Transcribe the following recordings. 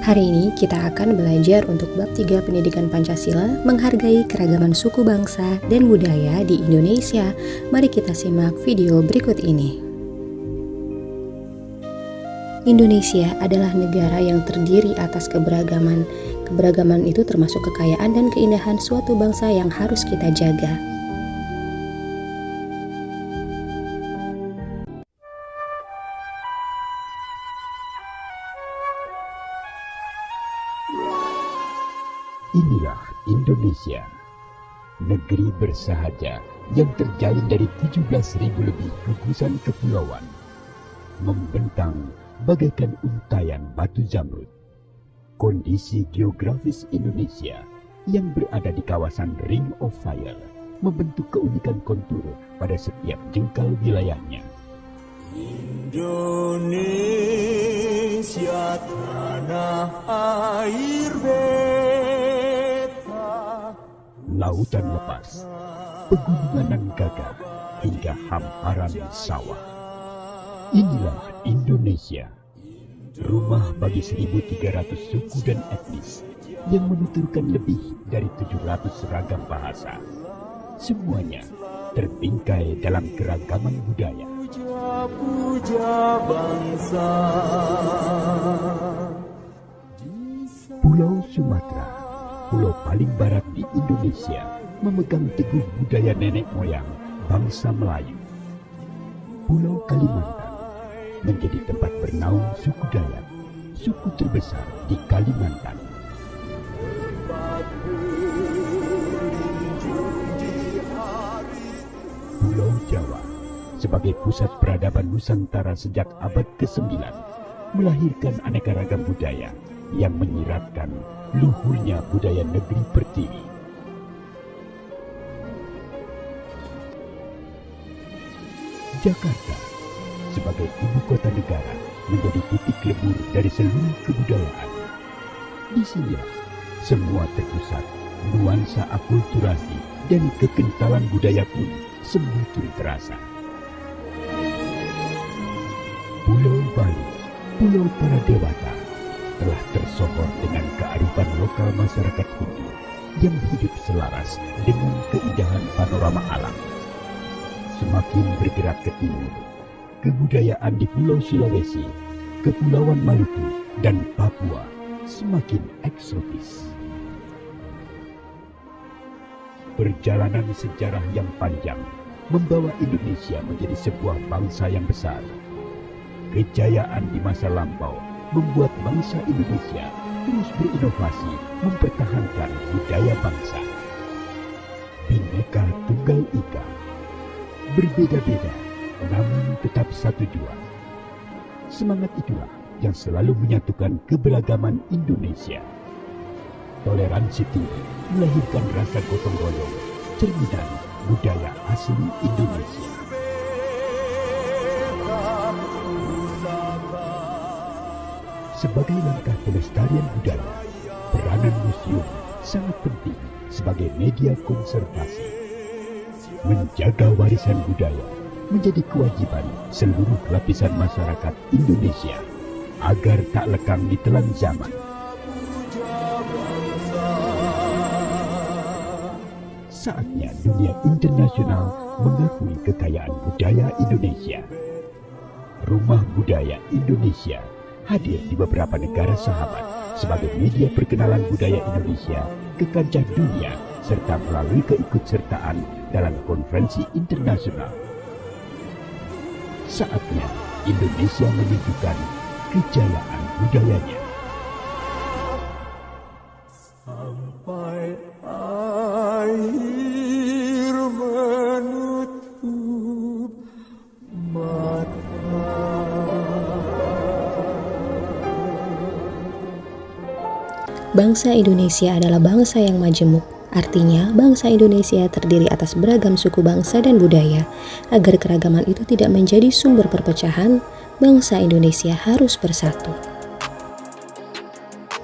Hari ini kita akan belajar untuk bab 3 pendidikan Pancasila, menghargai keragaman suku bangsa dan budaya di Indonesia. Mari kita simak video berikut ini. Indonesia adalah negara yang terdiri atas keberagaman. Keberagaman itu termasuk kekayaan dan keindahan suatu bangsa yang harus kita jaga. Inilah Indonesia, negeri bersahaja yang terjalin dari 17.000 lebih gugusan kepulauan, membentang bagaikan untayan batu zamrud. Kondisi geografis Indonesia yang berada di kawasan Ring of Fire membentuk keunikan kontur pada setiap jengkal wilayahnya. Indonesia tanah air beta, Lautan lepas, pegunungan nan gagah, hingga hamparan sawah. Inilah Indonesia, rumah bagi 1.300 suku dan etnis yang menuturkan lebih dari 700 ragam bahasa. Semuanya terbingkai dalam keragaman budaya. puja bangsa. Pulau Sumatera, pulau paling barat di Indonesia, memegang teguh budaya nenek moyang bangsa Melayu. Pulau Kalimantan menjadi tempat bernaung suku Dayak, suku terbesar di Kalimantan. Pulau Jawa sebagai pusat peradaban Nusantara sejak abad ke-9 melahirkan aneka ragam budaya yang menyiratkan luhurnya budaya negeri Pertiwi. Jakarta sebagai ibu kota negara menjadi titik lebur dari seluruh kebudayaan. Di sini semua terpusat, nuansa akulturasi dan kekentalan budaya pun semakin terasa. Pulau Bali, pulau para dewata, telah tersohor dengan kearifan lokal masyarakat Hindu yang hidup selaras dengan keindahan panorama alam. Semakin bergerak ke timur, kebudayaan di Pulau Sulawesi, Kepulauan Maluku, dan Papua semakin eksotis. Perjalanan sejarah yang panjang membawa Indonesia menjadi sebuah bangsa yang besar. Kejayaan di masa lampau membuat bangsa Indonesia terus berinovasi mempertahankan budaya bangsa. Bhinneka Tunggal Ika, berbeda-beda namun tetap satu jua. Semangat itulah yang selalu menyatukan keberagaman Indonesia. Toleransi tinggi melahirkan rasa gotong royong, cerminan budaya asli Indonesia. Sebagai langkah pelestarian budaya, peranan museum sangat penting sebagai media konservasi. Menjaga warisan budaya menjadi kewajiban seluruh lapisan masyarakat Indonesia agar tak lekang ditelan zaman. Saatnya dunia internasional mengakui kekayaan budaya Indonesia. Rumah Budaya Indonesia hadir di beberapa negara sahabat sebagai media perkenalan budaya Indonesia ke kancah dunia serta melalui keikutsertaan dalam konferensi internasional. Saatnya Indonesia menunjukkan kejayaan budayanya. Sampai akhir menutup mata. Bangsa Indonesia adalah bangsa yang majemuk. Artinya, bangsa Indonesia terdiri atas beragam suku bangsa dan budaya. Agar keragaman itu tidak menjadi sumber perpecahan, bangsa Indonesia harus bersatu.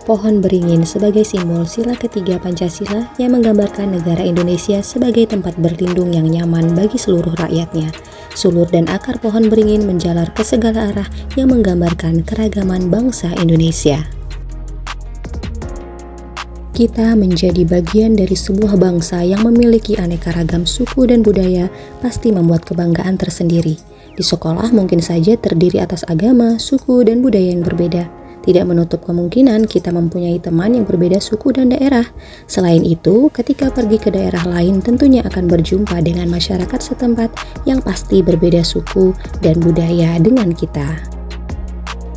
Pohon beringin sebagai simbol sila ketiga Pancasila yang menggambarkan negara Indonesia sebagai tempat berlindung yang nyaman bagi seluruh rakyatnya. Sulur dan akar pohon beringin menjalar ke segala arah yang menggambarkan keragaman bangsa Indonesia. Kita menjadi bagian dari sebuah bangsa yang memiliki aneka ragam suku dan budaya pasti membuat kebanggaan tersendiri. Di sekolah mungkin saja terdiri atas agama, suku, dan budaya yang berbeda. Tidak menutup kemungkinan kita mempunyai teman yang berbeda suku dan daerah. Selain itu, ketika pergi ke daerah lain tentunya akan berjumpa dengan masyarakat setempat yang pasti berbeda suku dan budaya dengan kita.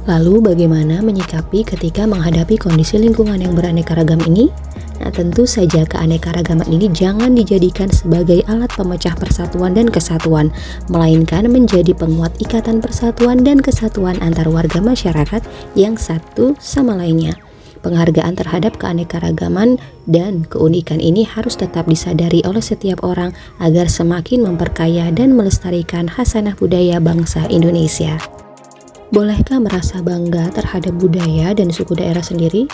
Lalu bagaimana menyikapi ketika menghadapi kondisi lingkungan yang beraneka ragam ini? Nah, tentu saja keanekaragaman ini jangan dijadikan sebagai alat pemecah persatuan dan kesatuan, melainkan menjadi penguat ikatan persatuan dan kesatuan antar warga masyarakat yang satu sama lainnya. Penghargaan terhadap keanekaragaman dan keunikan ini harus tetap disadari oleh setiap orang agar semakin memperkaya dan melestarikan khasanah budaya bangsa Indonesia. Bolehkah merasa bangga terhadap budaya dan suku daerah sendiri?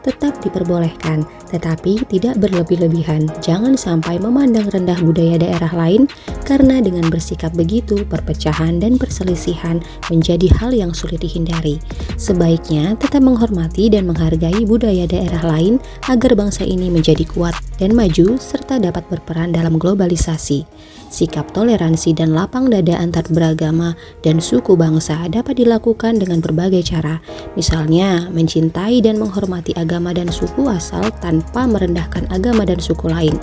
Tetap diperbolehkan, tetapi tidak berlebih-lebihan. Jangan sampai memandang rendah budaya daerah lain, karena dengan bersikap begitu, perpecahan dan perselisihan menjadi hal yang sulit dihindari. Sebaiknya tetap menghormati dan menghargai budaya daerah lain agar bangsa ini menjadi kuat dan maju serta dapat berperan dalam globalisasi. Sikap toleransi dan lapang dada antar beragama dan suku bangsa dapat dilakukan dengan berbagai cara, misalnya mencintai dan menghormati agama dan suku asal tanpa merendahkan agama dan suku lain.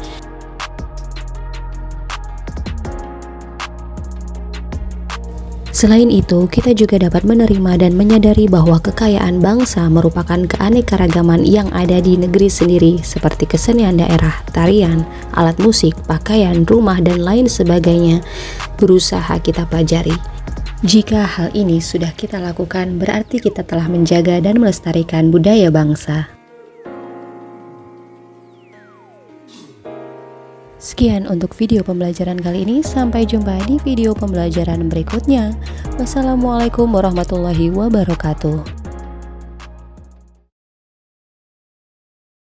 Selain itu, kita juga dapat menerima dan menyadari bahwa kekayaan bangsa merupakan keanekaragaman yang ada di negeri sendiri, seperti kesenian daerah, tarian, alat musik, pakaian, rumah, dan lain sebagainya. Berusaha kita pelajari. Jika hal ini sudah kita lakukan, berarti kita telah menjaga dan melestarikan budaya bangsa. Sekian untuk video pembelajaran kali ini, sampai jumpa di video pembelajaran berikutnya. Wassalamualaikum warahmatullahi wabarakatuh.